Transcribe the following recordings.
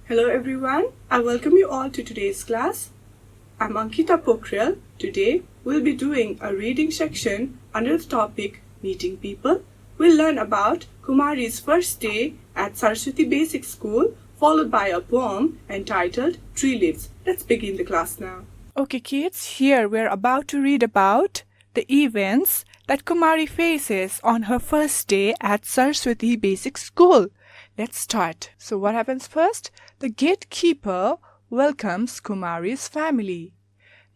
Hello everyone, I welcome you all to today's class. I'm Ankita Pokharel. Today we'll be doing a reading section under the topic Meeting People. We'll learn about Kumari's first day at Saraswati Basic School, followed by a poem entitled Tree Leaves. Let's begin the class now. Okay kids, here we're about to read about the events that Kumari faces on her first day at Saraswati Basic School. Let's start. So what happens first? The gatekeeper welcomes Kumari's family.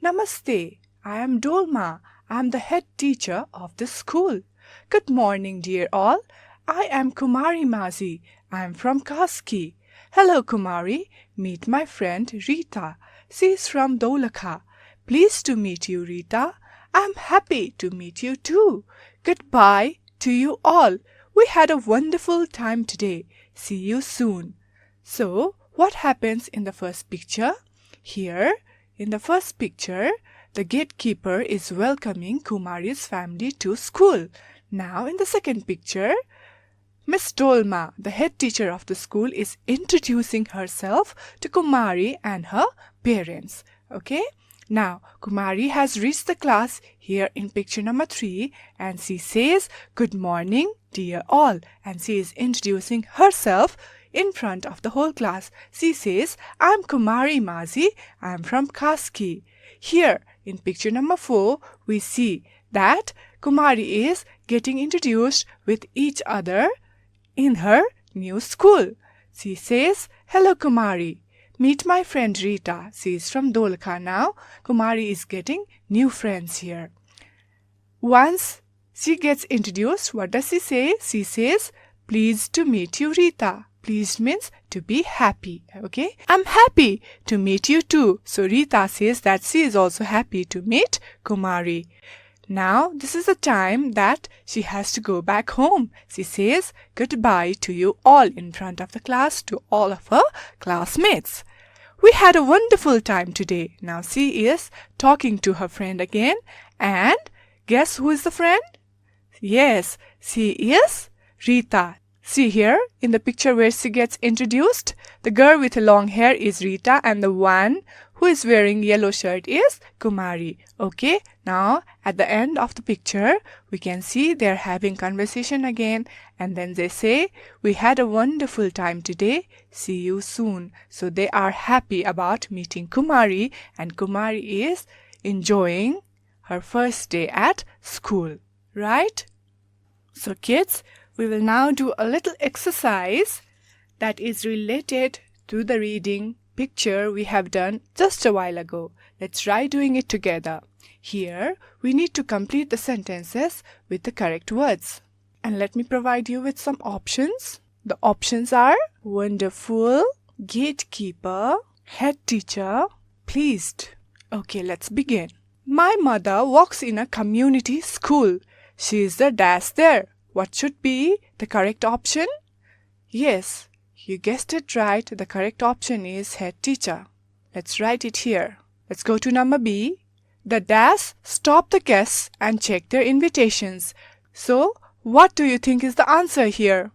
Namaste, I am Dolma. I am the head teacher of this school. Good morning, dear all. I am Kumari Mazi. I am from Kaski. Hello, Kumari. Meet my friend Rita. She is from Dolakha. Pleased to meet you, Rita. I am happy to meet you too. Goodbye to you all. We had a wonderful time today. See you soon. So, what happens in the first picture? Here, in the first picture, the gatekeeper is welcoming Kumari's family to school. Now, in the second picture, Miss Dolma, the head teacher of the school, is introducing herself to Kumari and her parents. Okay? Now, Kumari has reached the class here in picture number 3 and she says, "Good morning, dear all." And she is introducing herself in front of the whole class. She says, "I'm Kumari Mazi. I'm from Kaski." Here in picture number 4, we see that Kumari is getting introduced with each other in her new school. She says, "Hello, Kumari. Meet my friend Rita. She is from Dolakha now." Kumari is getting new friends here. Once she gets introduced, what does she say? She says, "Pleased to meet you, Rita." Pleased means to be happy. Okay? "I'm happy to meet you too." So Rita says that she is also happy to meet Kumari. Now, this is the time that she has to go back home. She says goodbye to you all in front of the class, to all of her classmates. "We had a wonderful time today." Now she is talking to her friend again. And guess who is the friend? Yes, she is Rita. See here in the picture where she gets introduced, the girl with the long hair is Rita and the one who is wearing yellow shirt is Kumari. Okay, now at the end of the picture, we can see they're having conversation again and then they say, "We had a wonderful time today. See you soon." So they are happy about meeting Kumari and Kumari is enjoying her first day at school, right? So kids, we will now do a little exercise that is related to the reading picture we have done just a while ago. Let's try doing it together. Here, we need to complete the sentences with the correct words. And let me provide you with some options. The options are wonderful, gatekeeper, head teacher, pleased. Okay, let's begin. My mother works in a community school. She is the dash there. What should be the correct option? Yes, you guessed it right. The correct option is head teacher. Let's write it here. Let's go to number B. The dash stop the guests and check their invitations. So, what do you think is the answer here?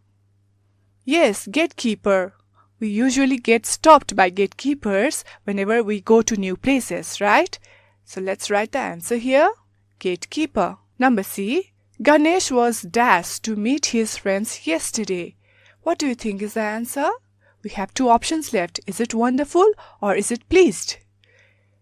Yes, gatekeeper. We usually get stopped by gatekeepers whenever we go to new places, right? So let's write the answer here. Gatekeeper. Number C. Ganesh was dashed to meet his friends yesterday. What do you think is the answer? We have 2 options left. Is it wonderful or is it pleased?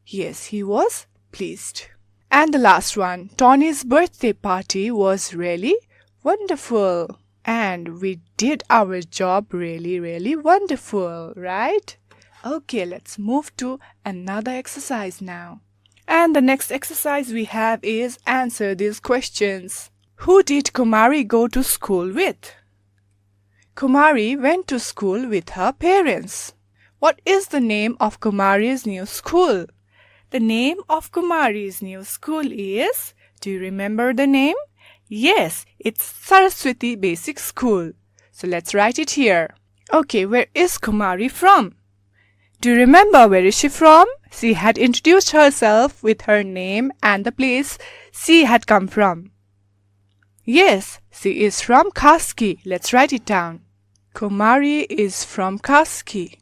Yes, he was pleased. And the last one. Tony's birthday party was really wonderful. And we did our job really, really wonderful, right? Okay, let's move to another exercise now. And the next exercise we have is answer these questions. Who did Kumari go to school with? Kumari went to school with her parents. What is the name of Kumari's new school? The name of Kumari's new school is, do you remember the name? Yes, it's Saraswati Basic School. So let's write it here. Okay, where is Kumari from? Do you remember where is she from? She had introduced herself with her name and the place she had come from. Yes, she is from Kaski. Let's write it down. Kumari is from Kaski.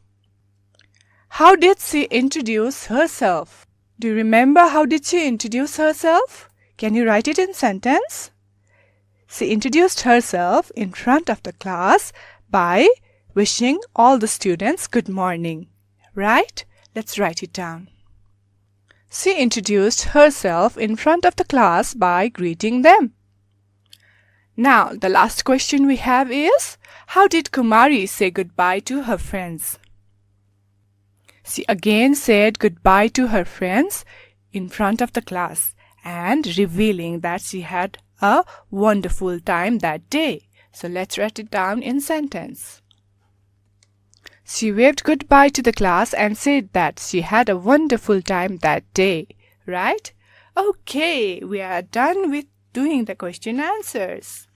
How did she introduce herself? Do you remember how did she introduce herself? Can you write it in sentence? She introduced herself in front of the class by wishing all the students good morning. Right? Let's write it down. She introduced herself in front of the class by greeting them. Now, the last question we have is, how did Kumari say goodbye to her friends? She again said goodbye to her friends in front of the class and revealing that she had a wonderful time that day. So let's write it down in sentence. She waved goodbye to the class and said that she had a wonderful time that day. Right? Okay, we are done with doing the question answers.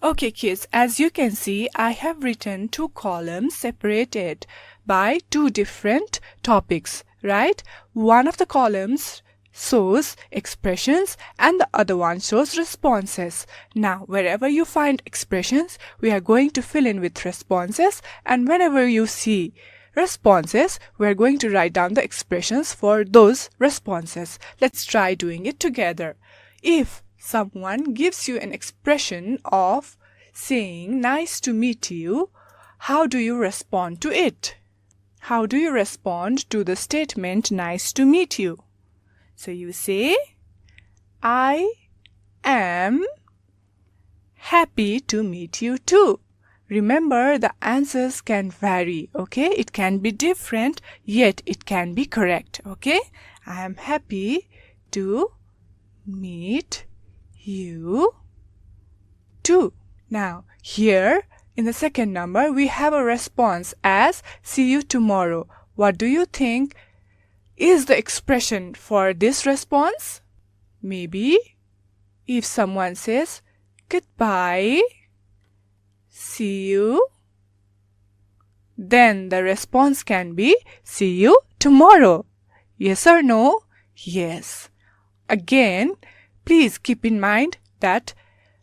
Okay kids, as you can see, I have written 2 columns separated by 2 different topics, right? One of the columns shows expressions and the other one shows responses. Now, wherever you find expressions, we are going to fill in with responses, and whenever you see responses, we are going to write down the expressions for those responses. Let's try doing it together. If someone gives you an expression of saying nice to meet you, how do you respond to it? How do you respond to the statement nice to meet you? So you say, I am happy to meet you too. Remember, the answers can vary, okay? It can be different, yet it can be correct, okay? I am happy to meet you too. Now, here in the second number, we have a response as see you tomorrow. What do you think is the expression for this response? Maybe if someone says goodbye, see you, then the response can be see you tomorrow. Yes or no? Yes. Again, please keep in mind that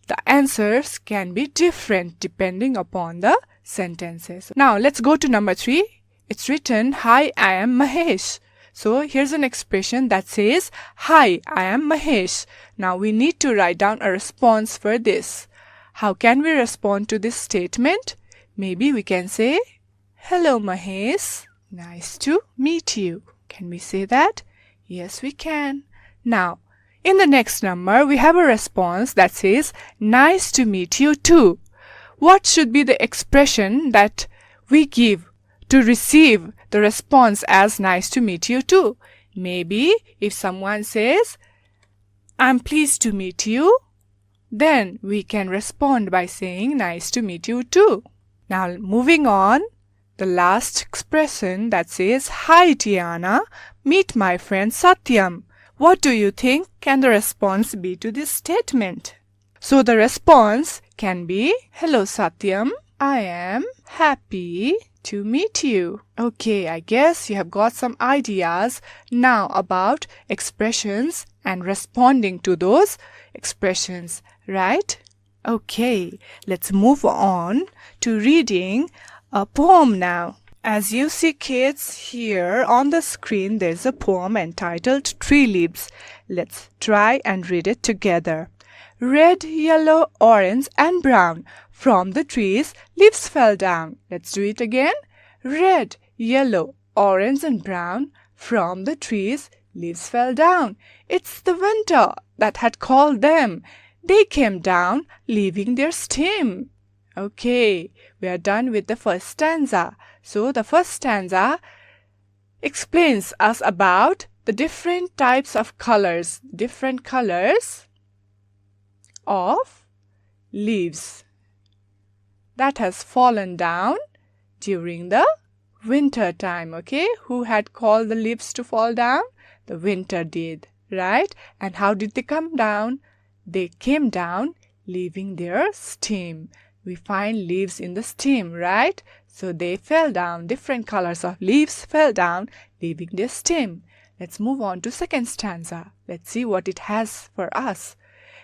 the answers can be different depending upon the sentences. Now, let's go to number 3. It's written, hi, I am Mahesh. So, here's an expression that says, hi, I am Mahesh. Now, we need to write down a response for this. How can we respond to this statement? Maybe we can say, hello, Mahesh. Nice to meet you. Can we say that? Yes, we can. Now, in the next number, we have a response that says, nice to meet you too. What should be the expression that we give to receive the response as nice to meet you too? Maybe if someone says, I'm pleased to meet you, then we can respond by saying nice to meet you too. Now, moving on, the last expression that says, hi Tiana, meet my friend Satyam. What do you think can the response be to this statement? So the response can be, hello Satyam, I am happy to meet you. Okay, I guess you have got some ideas now about expressions and responding to those expressions, right? Okay, let's move on to reading a poem now. As you see kids, here on the screen there's a poem entitled Tree Leaves. Let's try and read it together. Red, yellow, orange and brown, from the trees leaves fell down. Let's do it again. Red, yellow, orange and brown, from the trees leaves fell down. It's the winter that had called them. They came down, leaving their stem. Okay, we are done with the first stanza. So the first stanza explains us about the different types of colors, different colors of leaves that has fallen down during the winter time. Okay, who had called the leaves to fall down? The winter did, right? And how did they come down? They came down leaving their stem. We find leaves in the stem, right? So they fell down. Different colors of leaves fell down, leaving their stem. Let's move on to second stanza. Let's see what it has for us.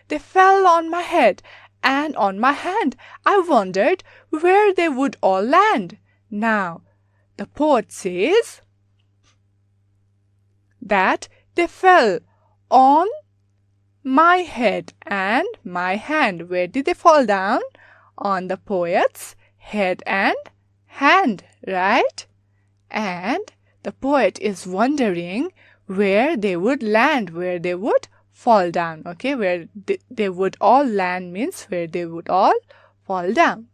They fell on my head and on my hand. I wondered where they would all land. Now, the poet says, that they fell on my head and my hand. Where did they fall down? On the poet's head and hand, right? And the poet is wondering where they would land, where they would fall down. Okay, where they would all land means where they would all fall down.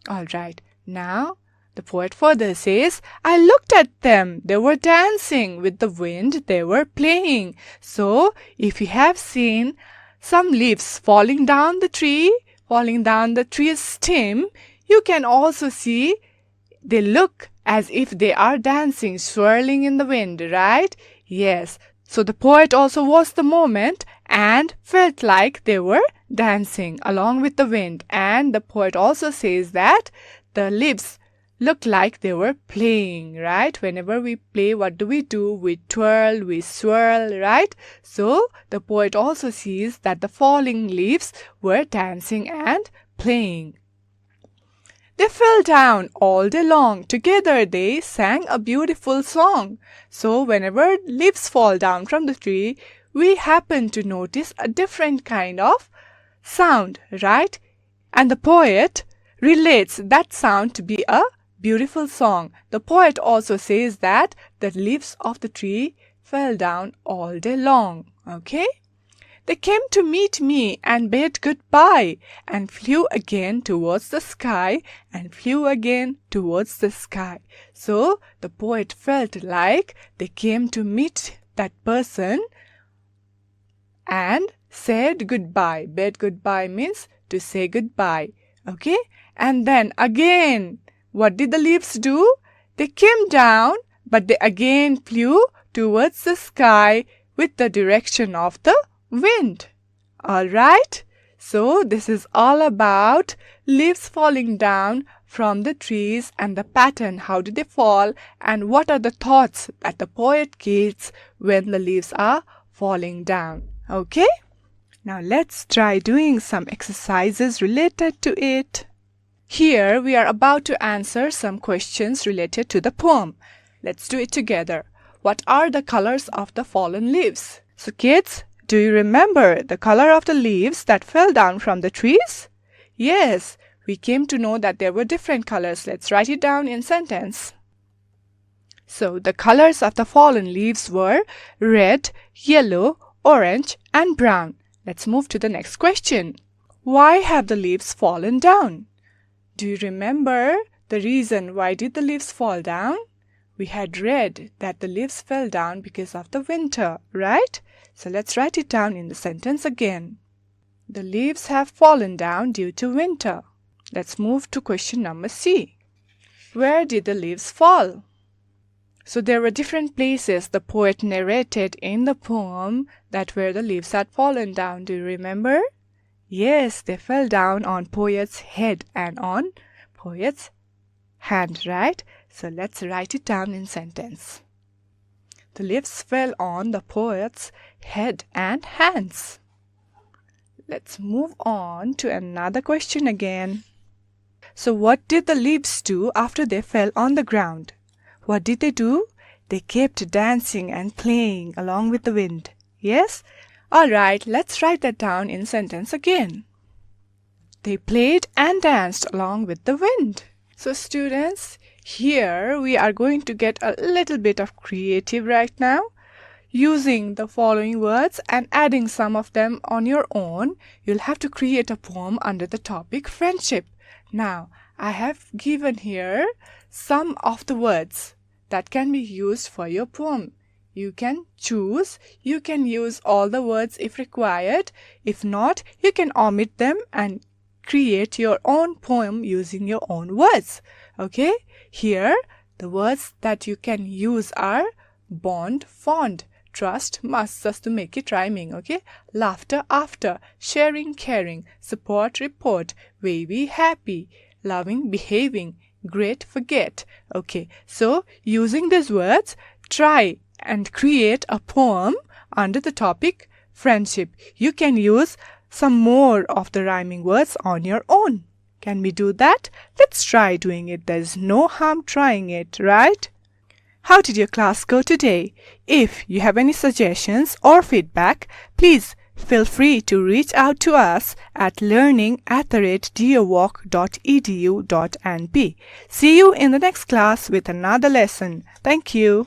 Alright, now the poet further says, I looked at them. They were dancing with the wind. They were playing. So, if you have seen some leaves falling down the tree's stem, you can also see they look as if they are dancing, swirling in the wind, right? Yes. So the poet also watched the moment and felt like they were dancing along with the wind. And the poet also says that the leaves looked like they were playing, right? Whenever we play, what do? We twirl, we swirl, right? So the poet also sees that the falling leaves were dancing and playing. They fell down all day long. Together they sang a beautiful song. So whenever leaves fall down from the tree, we happen to notice a different kind of sound, right? And the poet relates that sound to be a beautiful song. The poet also says that the leaves of the tree fell down all day long. Okay? They came to meet me and bade goodbye and flew again towards the sky and flew again towards the sky. So the poet felt like they came to meet that person and said goodbye. Bade goodbye means to say goodbye. Okay? And then again, what did the leaves do? They came down, but they again flew towards the sky with the direction of the wind. Alright? So this is all about leaves falling down from the trees and the pattern. How do they fall? And what are the thoughts that the poet gets when the leaves are falling down? Okay? Now let's try doing some exercises related to it. Here we are about to answer some questions related to the poem. Let's do it together. What are the colors of the fallen leaves? So kids, do you remember the color of the leaves that fell down from the trees? Yes, we came to know that there were different colors. Let's write it down in sentence. So the colors of the fallen leaves were red, yellow, orange, and brown. Let's move to the next question. Why have the leaves fallen down? Do you remember the reason why did the leaves fall down? We had read that the leaves fell down because of the winter, right? So let's write it down in the sentence again. The leaves have fallen down due to winter. Let's move to question number C. Where did the leaves fall? So there were different places the poet narrated in the poem that where the leaves had fallen down. Do you remember? Yes, they fell down on poet's head and on poet's hand, right? So let's write it down in sentence. The leaves fell on the poet's head and hands. Let's move on to another question again. So what did the leaves do after they fell on the ground? What did they do? They kept dancing and playing along with the wind. Yes? Alright, let's write that down in sentence again. They played and danced along with the wind. So students, here we are going to get a little bit of creative right now. Using the following words and adding some of them on your own, you'll have to create a poem under the topic friendship. Now, I have given here some of the words that can be used for your poem. You can choose, you can use all the words if required. If not, you can omit them and create your own poem using your own words. Okay? Here, the words that you can use are bond, fond, trust, must, just to make it rhyming. Okay? Laughter, after, sharing, caring, support, report, wavy, happy, loving, behaving, great, forget. Okay? So, using these words, try and create a poem under the topic friendship. You can use some more of the rhyming words on your own. Can we do that? Let's try doing it. There's no harm trying it, right? How did your class go today? If you have any suggestions or feedback, please feel free to reach out to us at learning@dearwalk.edu.np. See you in the next class with another lesson. Thank you.